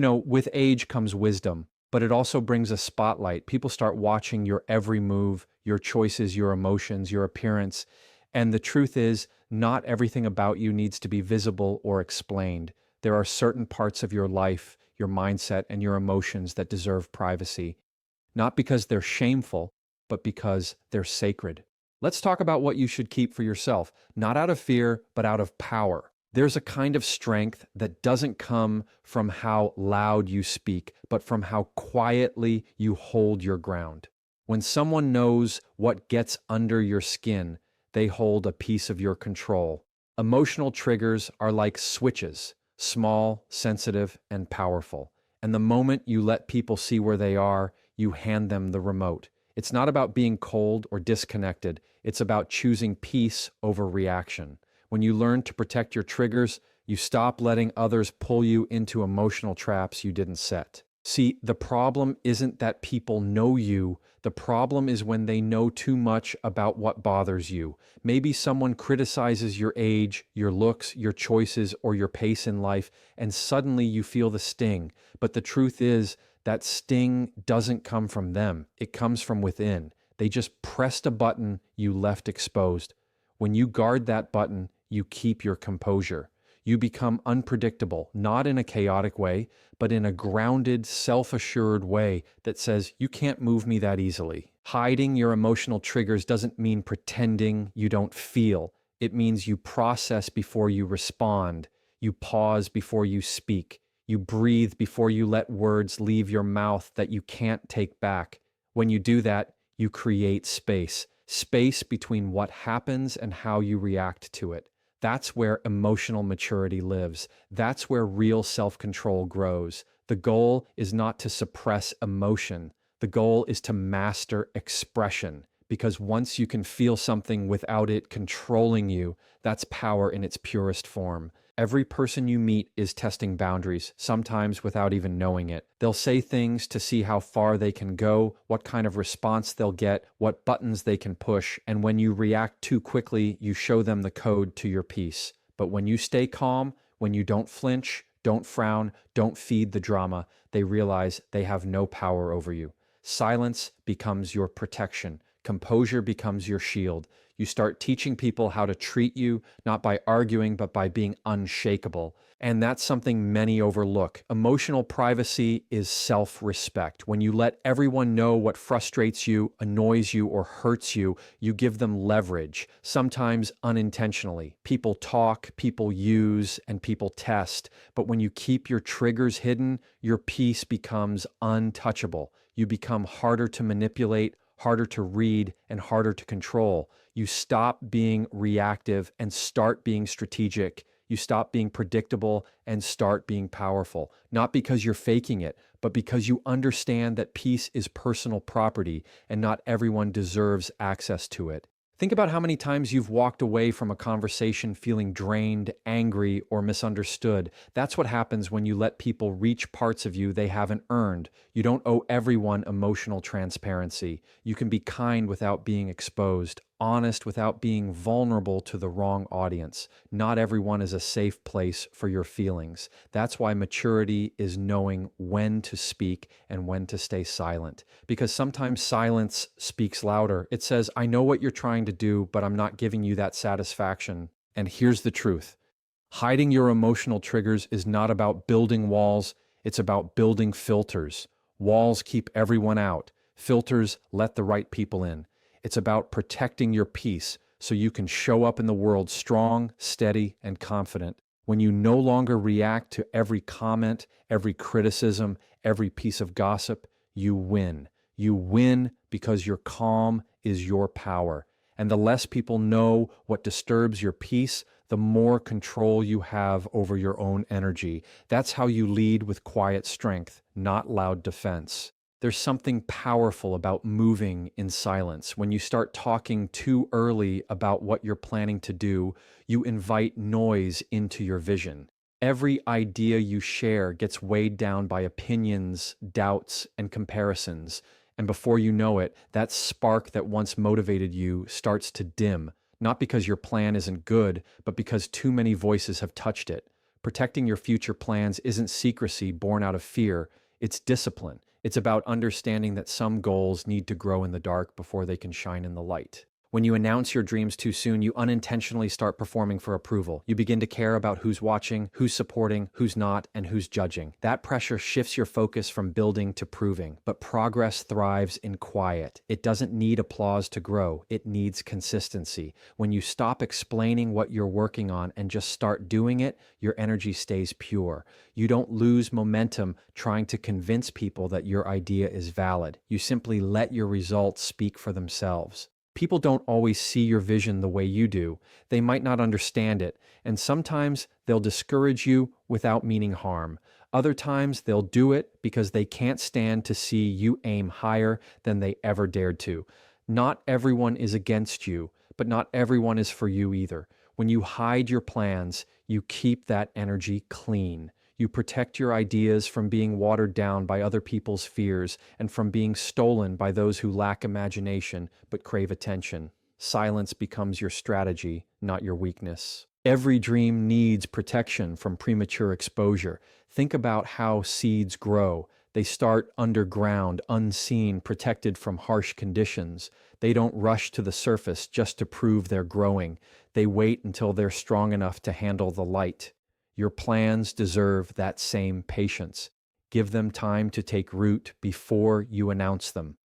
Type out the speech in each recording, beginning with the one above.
With age comes wisdom, but it also brings a spotlight. People start watching your every move, your choices, your emotions, your appearance. And the truth is, not everything about you needs to be visible or explained. There are certain parts of your life, your mindset, and your emotions that deserve privacy, not because they're shameful, but because they're sacred. Let's talk about what you should keep for yourself, not out of fear, but out of power. There's a kind of strength that doesn't come from how loud you speak, but from how quietly you hold your ground. When someone knows what gets under your skin, they hold a piece of your control. Emotional triggers are like switches, small, sensitive, and powerful. And the moment you let people see where they are, you hand them the remote. It's not about being cold or disconnected. It's about choosing peace over reaction. When you learn to protect your triggers, you stop letting others pull you into emotional traps you didn't set. See, the problem isn't that people know you. The problem is when they know too much about what bothers you. Maybe someone criticizes your age, your looks, your choices, or your pace in life, and suddenly you feel the sting. But the truth is, that sting doesn't come from them. It comes from within. They just pressed a button you left exposed. When you guard that button, you keep your composure. You become unpredictable, not in a chaotic way, but in a grounded, self-assured way that says, you can't move me that easily. Hiding your emotional triggers doesn't mean pretending you don't feel. It means you process before you respond. You pause before you speak. You breathe before you let words leave your mouth that you can't take back. When you do that, you create space. Space between what happens and how you react to it. That's where emotional maturity lives. That's where real self-control grows. The goal is not to suppress emotion. The goal is to master expression. Because once you can feel something without it controlling you, that's power in its purest form. Every person you meet is testing boundaries, sometimes without even knowing it. They'll say things to see how far they can go, what kind of response they'll get, what buttons they can push, and when you react too quickly, you show them the code to your peace. But when you stay calm, when you don't flinch, don't frown, don't feed the drama, they realize they have no power over you. Silence becomes your protection. Composure becomes your shield. You start teaching people how to treat you, not by arguing, but by being unshakable. And that's something many overlook. Emotional privacy is self-respect. When you let everyone know what frustrates you, annoys you, or hurts you, you give them leverage, sometimes unintentionally. People talk, people use, and people test. But when you keep your triggers hidden, your peace becomes untouchable. You become harder to manipulate, harder to read, and harder to control. You stop being reactive and start being strategic. You stop being predictable and start being powerful. Not because you're faking it, but because you understand that peace is personal property and not everyone deserves access to it. Think about how many times you've walked away from a conversation feeling drained, angry, or misunderstood. That's what happens when you let people reach parts of you they haven't earned. You don't owe everyone emotional transparency. You can be kind without being exposed, honest without being vulnerable to the wrong audience. Not everyone is a safe place for your feelings. That's why maturity is knowing when to speak and when to stay silent. Because sometimes silence speaks louder. It says, I know what you're trying to do, but I'm not giving you that satisfaction. And here's the truth. Hiding your emotional triggers is not about building walls. It's about building filters. Walls keep everyone out. Filters let the right people in. It's about protecting your peace so you can show up in the world strong, steady, and confident. When you no longer react to every comment, every criticism, every piece of gossip, you win. You win because your calm is your power. And the less people know what disturbs your peace, the more control you have over your own energy. That's how you lead with quiet strength, not loud defense. There's something powerful about moving in silence. When you start talking too early about what you're planning to do, you invite noise into your vision. Every idea you share gets weighed down by opinions, doubts, and comparisons. And before you know it, that spark that once motivated you starts to dim, not because your plan isn't good, but because too many voices have touched it. Protecting your future plans isn't secrecy born out of fear, it's discipline. It's about understanding that some goals need to grow in the dark before they can shine in the light. When you announce your dreams too soon, you unintentionally start performing for approval. You begin to care about who's watching, who's supporting, who's not, and who's judging. That pressure shifts your focus from building to proving. But progress thrives in quiet. It doesn't need applause to grow. It needs consistency. When you stop explaining what you're working on and just start doing it, your energy stays pure. You don't lose momentum trying to convince people that your idea is valid. You simply let your results speak for themselves. People don't always see your vision the way you do. They might not understand it, and sometimes they'll discourage you without meaning harm. Other times they'll do it because they can't stand to see you aim higher than they ever dared to. Not everyone is against you, but not everyone is for you either. When you hide your plans, you keep that energy clean. You protect your ideas from being watered down by other people's fears and from being stolen by those who lack imagination but crave attention. Silence becomes your strategy, not your weakness. Every dream needs protection from premature exposure. Think about how seeds grow. They start underground, unseen, protected from harsh conditions. They don't rush to the surface just to prove they're growing. They wait until they're strong enough to handle the light. Your plans deserve that same patience. Give them time to take root before you announce them.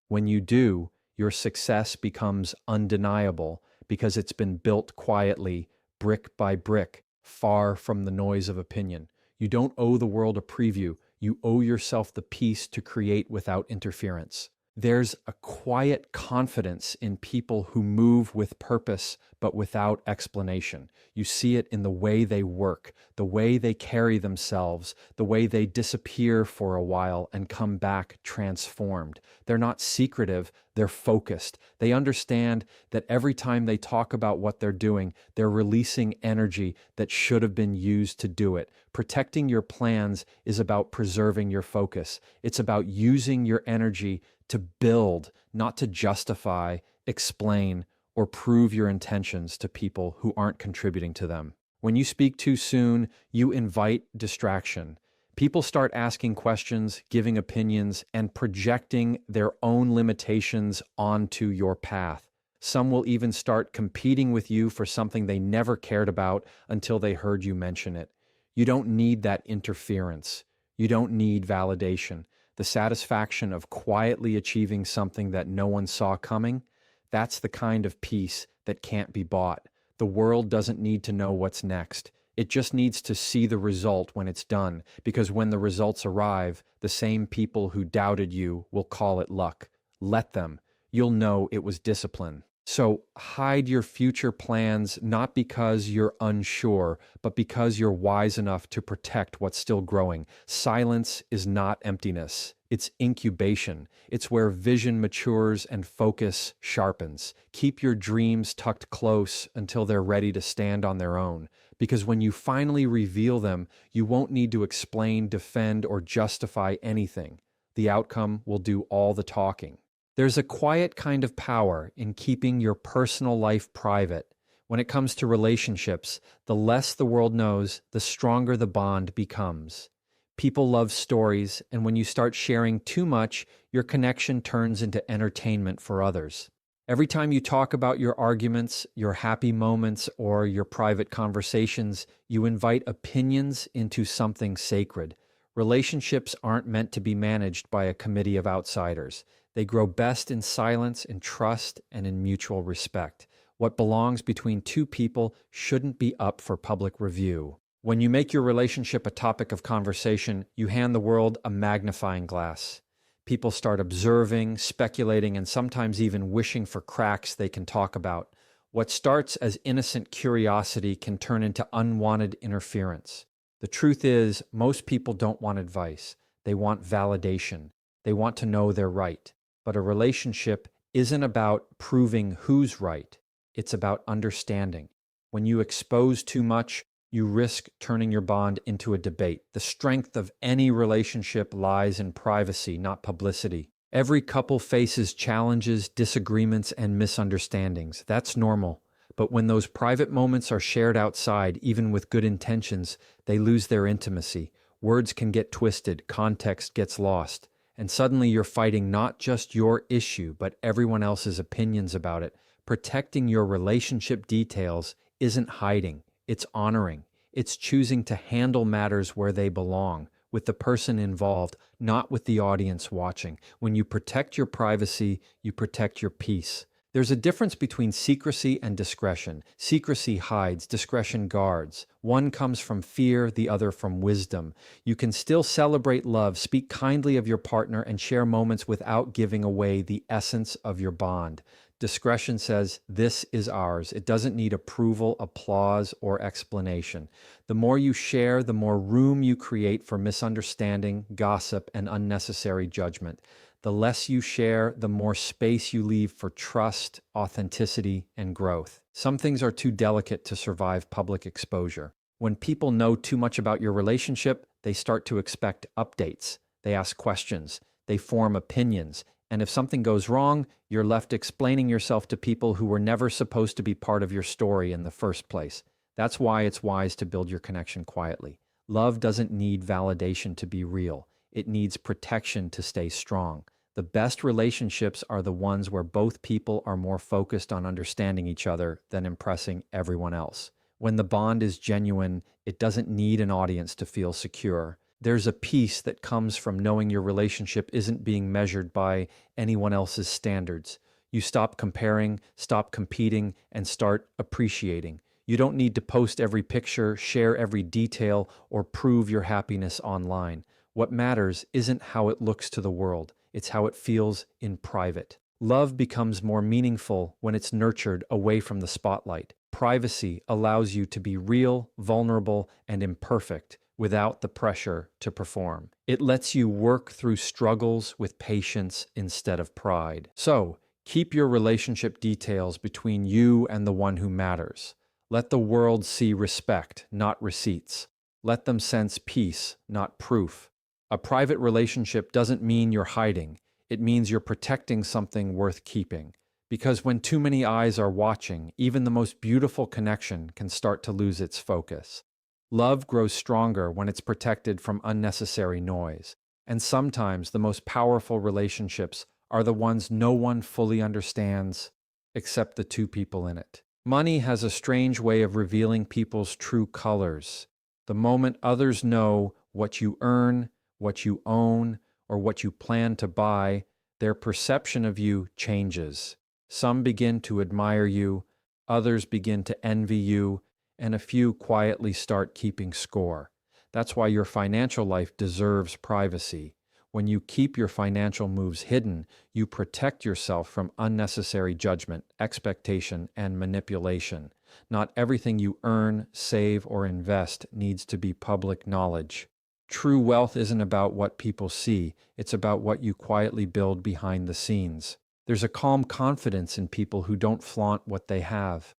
When you do, your success becomes undeniable because it's been built quietly, brick by brick, far from the noise of opinion. You don't owe the world a preview. You owe yourself the peace to create without interference. There's a quiet confidence in people who move with purpose but without explanation. You see it in the way they work, the way they carry themselves, the way they disappear for a while and come back transformed. They're not secretive, they're focused. They understand that every time they talk about what they're doing, they're releasing energy that should have been used to do it. Protecting your plans is about preserving your focus. It's about using your energy to build, not to justify, explain, or prove your intentions to people who aren't contributing to them. When you speak too soon, you invite distraction. People start asking questions, giving opinions, and projecting their own limitations onto your path. Some will even start competing with you for something they never cared about until they heard you mention it. You don't need that interference. You don't need validation. The satisfaction of quietly achieving something that no one saw coming, that's the kind of peace that can't be bought. The world doesn't need to know what's next. It just needs to see the result when it's done, because when the results arrive, the same people who doubted you will call it luck. Let them. You'll know it was discipline. So hide your future plans not because you're unsure, but because you're wise enough to protect what's still growing. Silence is not emptiness. It's incubation. It's where vision matures and focus sharpens. Keep your dreams tucked close until they're ready to stand on their own. Because when you finally reveal them, you won't need to explain, defend, or justify anything. The outcome will do all the talking. There's a quiet kind of power in keeping your personal life private. When it comes to relationships, the less the world knows, the stronger the bond becomes. People love stories, and when you start sharing too much, your connection turns into entertainment for others. Every time you talk about your arguments, your happy moments, or your private conversations, you invite opinions into something sacred. Relationships aren't meant to be managed by a committee of outsiders. They grow best in silence, in trust, and in mutual respect. What belongs between two people shouldn't be up for public review. When you make your relationship a topic of conversation, you hand the world a magnifying glass. People start observing, speculating, and sometimes even wishing for cracks they can talk about. What starts as innocent curiosity can turn into unwanted interference. The truth is, most people don't want advice. They want validation. They want to know they're right. But a relationship isn't about proving who's right. It's about understanding. When you expose too much, you risk turning your bond into a debate. The strength of any relationship lies in privacy, not publicity. Every couple faces challenges, disagreements, and misunderstandings. That's normal. But when those private moments are shared outside, even with good intentions, they lose their intimacy. Words can get twisted, context gets lost, and suddenly you're fighting not just your issue, but everyone else's opinions about it. Protecting your relationship details isn't hiding, it's honoring. It's choosing to handle matters where they belong, with the person involved, not with the audience watching. When you protect your privacy, you protect your peace. There's a difference between secrecy and discretion. Secrecy hides, discretion guards. One comes from fear, the other from wisdom. You can still celebrate love, speak kindly of your partner, and share moments without giving away the essence of your bond. Discretion says, this is ours. It doesn't need approval, applause, or explanation. The more you share, the more room you create for misunderstanding, gossip, and unnecessary judgment. The less you share, the more space you leave for trust, authenticity, and growth. Some things are too delicate to survive public exposure. When people know too much about your relationship, they start to expect updates. They ask questions. They form opinions. And if something goes wrong, you're left explaining yourself to people who were never supposed to be part of your story in the first place. That's why it's wise to build your connection quietly. Love doesn't need validation to be real. It needs protection to stay strong. The best relationships are the ones where both people are more focused on understanding each other than impressing everyone else. When the bond is genuine, it doesn't need an audience to feel secure. There's a peace that comes from knowing your relationship isn't being measured by anyone else's standards. You stop comparing, stop competing, and start appreciating. You don't need to post every picture, share every detail, or prove your happiness online. What matters isn't how it looks to the world, it's how it feels in private. Love becomes more meaningful when it's nurtured away from the spotlight. Privacy allows you to be real, vulnerable, and imperfect without the pressure to perform. It lets you work through struggles with patience instead of pride. So, keep your relationship details between you and the one who matters. Let the world see respect, not receipts. Let them sense peace, not proof. A private relationship doesn't mean you're hiding. It means you're protecting something worth keeping. Because when too many eyes are watching, even the most beautiful connection can start to lose its focus. Love grows stronger when it's protected from unnecessary noise. And sometimes the most powerful relationships are the ones no one fully understands except the two people in it. Money has a strange way of revealing people's true colors. The moment others know what you earn, what you own, or what you plan to buy, their perception of you changes. Some begin to admire you, others begin to envy you, and a few quietly start keeping score. That's why your financial life deserves privacy. When you keep your financial moves hidden, you protect yourself from unnecessary judgment, expectation, and manipulation. Not everything you earn, save, or invest needs to be public knowledge. True wealth isn't about what people see, it's about what you quietly build behind the scenes. There's a calm confidence in people who don't flaunt what they have.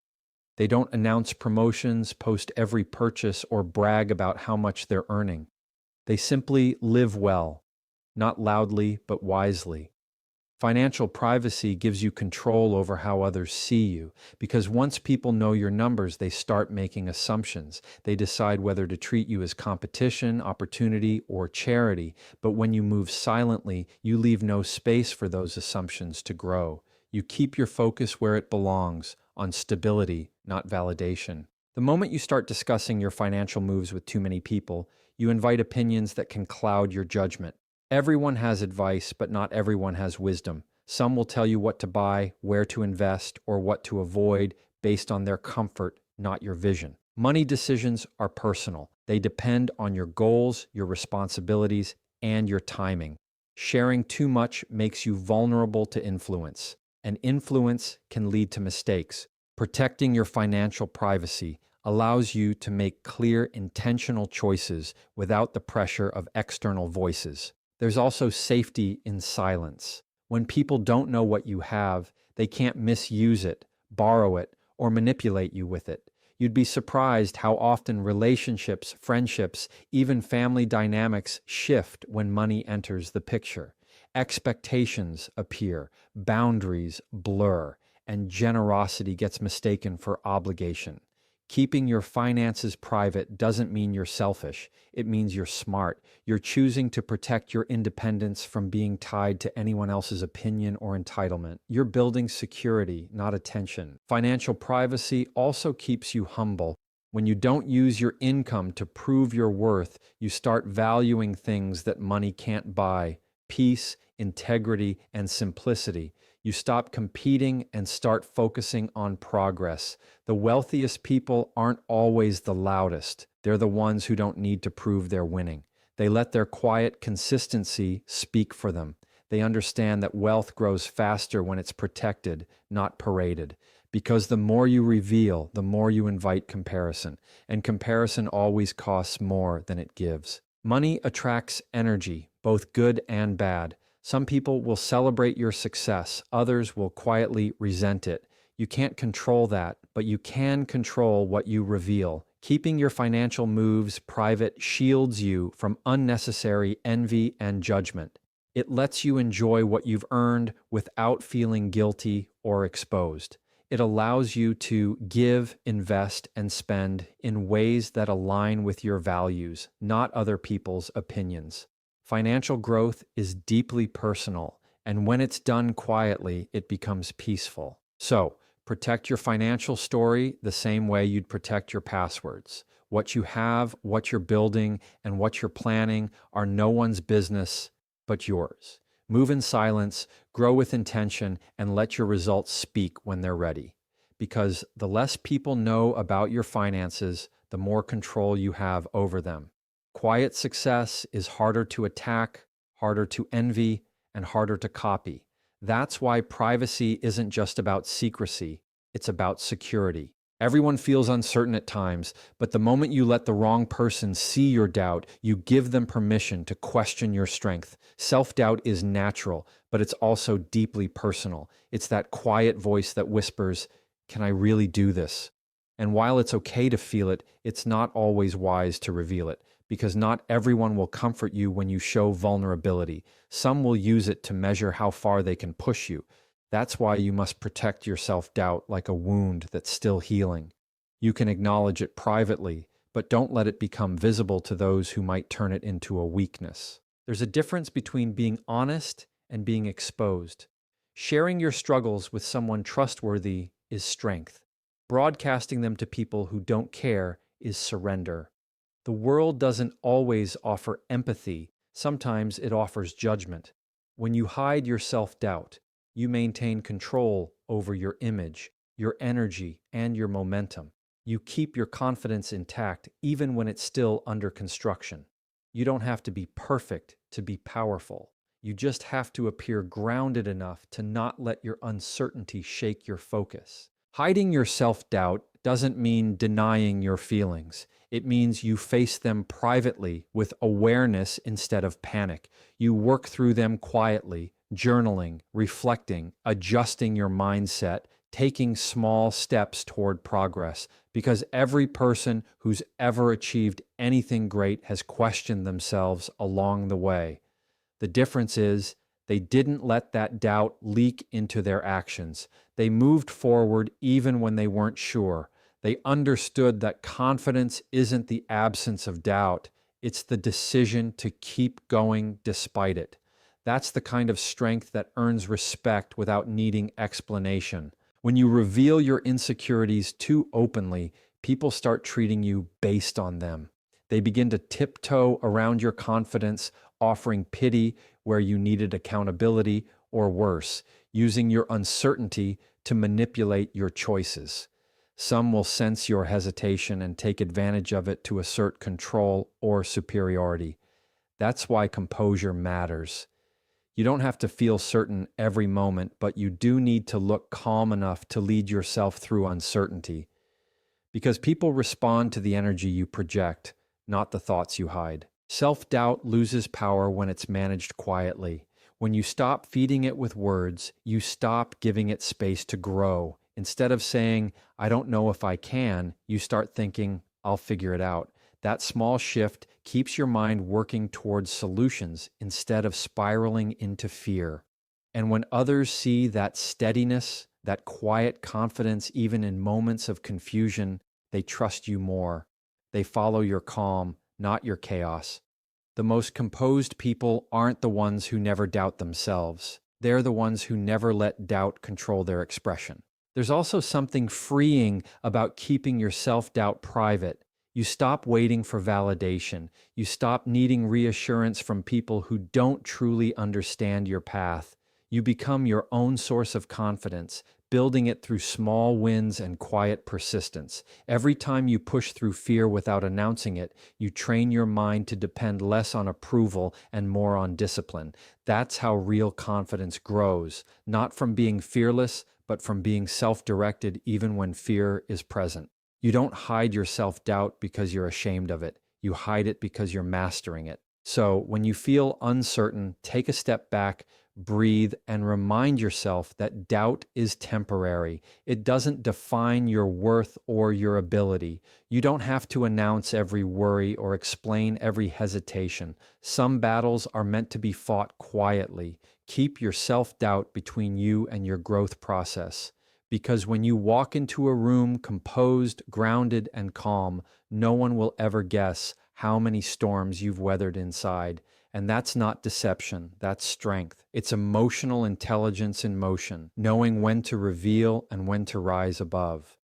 They don't announce promotions, post every purchase, or brag about how much they're earning. They simply live well, not loudly, but wisely. Financial privacy gives you control over how others see you, because once people know your numbers, they start making assumptions. They decide whether to treat you as competition, opportunity, or charity. But when you move silently, you leave no space for those assumptions to grow. You keep your focus where it belongs, on stability, not validation. The moment you start discussing your financial moves with too many people, you invite opinions that can cloud your judgment. Everyone has advice, but not everyone has wisdom. Some will tell you what to buy, where to invest, or what to avoid based on their comfort, not your vision. Money decisions are personal. They depend on your goals, your responsibilities, and your timing. Sharing too much makes you vulnerable to influence, and influence can lead to mistakes. Protecting your financial privacy allows you to make clear, intentional choices without the pressure of external voices. There's also safety in silence. When people don't know what you have, they can't misuse it, borrow it, or manipulate you with it. You'd be surprised how often relationships, friendships, even family dynamics shift when money enters the picture. Expectations appear, boundaries blur, and generosity gets mistaken for obligation. Keeping your finances private doesn't mean you're selfish. It means you're smart. You're choosing to protect your independence from being tied to anyone else's opinion or entitlement. You're building security, not attention. Financial privacy also keeps you humble. When you don't use your income to prove your worth, you start valuing things that money can't buy: peace, integrity, and simplicity. You stop competing and start focusing on progress. The wealthiest people aren't always the loudest. They're the ones who don't need to prove they're winning. They let their quiet consistency speak for them. They understand that wealth grows faster when it's protected, not paraded. Because the more you reveal, the more you invite comparison. And comparison always costs more than it gives. Money attracts energy, both good and bad. Some people will celebrate your success, others will quietly resent it. You can't control that, but you can control what you reveal. Keeping your financial moves private shields you from unnecessary envy and judgment. It lets you enjoy what you've earned without feeling guilty or exposed. It allows you to give, invest, and spend in ways that align with your values, not other people's opinions. Financial growth is deeply personal, and when it's done quietly, it becomes peaceful. So, protect your financial story the same way you'd protect your passwords. What you have, what you're building, and what you're planning are no one's business but yours. Move in silence, grow with intention, and let your results speak when they're ready. Because the less people know about your finances, the more control you have over them. Quiet success is harder to attack, harder to envy, and harder to copy. That's why privacy isn't just about secrecy, it's about security. Everyone feels uncertain at times, but the moment you let the wrong person see your doubt, you give them permission to question your strength. Self-doubt is natural, but it's also deeply personal. It's that quiet voice that whispers, "Can I really do this?" And while it's okay to feel it, it's not always wise to reveal it, because not everyone will comfort you when you show vulnerability. Some will use it to measure how far they can push you. That's why you must protect your self-doubt like a wound that's still healing. You can acknowledge it privately, but don't let it become visible to those who might turn it into a weakness. There's a difference between being honest and being exposed. Sharing your struggles with someone trustworthy is strength. Broadcasting them to people who don't care is surrender. The world doesn't always offer empathy. Sometimes it offers judgment. When you hide your self-doubt, you maintain control over your image, your energy, and your momentum. You keep your confidence intact even when it's still under construction. You don't have to be perfect to be powerful. You just have to appear grounded enough to not let your uncertainty shake your focus. Hiding your self-doubt doesn't mean denying your feelings. It means you face them privately with awareness instead of panic. You work through them quietly, journaling, reflecting, adjusting your mindset, taking small steps toward progress, because every person who's ever achieved anything great has questioned themselves along the way. The difference is they didn't let that doubt leak into their actions. They moved forward even when they weren't sure. They understood that confidence isn't the absence of doubt, it's the decision to keep going despite it. That's the kind of strength that earns respect without needing explanation. When you reveal your insecurities too openly, people start treating you based on them. They begin to tiptoe around your confidence, offering pity where you needed accountability, or worse, using your uncertainty to manipulate your choices. Some will sense your hesitation and take advantage of it to assert control or superiority. That's why composure matters. You don't have to feel certain every moment, but you do need to look calm enough to lead yourself through uncertainty. Because people respond to the energy you project, not the thoughts you hide. Self-doubt loses power when it's managed quietly. When you stop feeding it with words, you stop giving it space to grow. Instead of saying, "I don't know if I can," you start thinking, "I'll figure it out." That small shift keeps your mind working towards solutions instead of spiraling into fear. And when others see that steadiness, that quiet confidence, even in moments of confusion. They trust you more. They follow your calm, not your chaos. The most composed people aren't the ones who never doubt themselves. They're the ones who never let doubt control their expression. There's also something freeing about keeping your self-doubt private. You stop waiting for validation. You stop needing reassurance from people who don't truly understand your path. You become your own source of confidence, building it through small wins and quiet persistence. Every time you push through fear without announcing it, you train your mind to depend less on approval and more on discipline. That's how real confidence grows, not from being fearless, but from being self-directed even when fear is present. You don't hide your self-doubt because you're ashamed of it. You hide it because you're mastering it. So when you feel uncertain, take a step back, breathe, and remind yourself that doubt is temporary. It doesn't define your worth or your ability. You don't have to announce every worry or explain every hesitation. Some battles are meant to be fought quietly. Keep your self-doubt between you and your growth process. Because when you walk into a room composed, grounded, and calm, no one will ever guess how many storms you've weathered inside. And that's not deception, that's strength. It's emotional intelligence in motion, knowing when to reveal and when to rise above.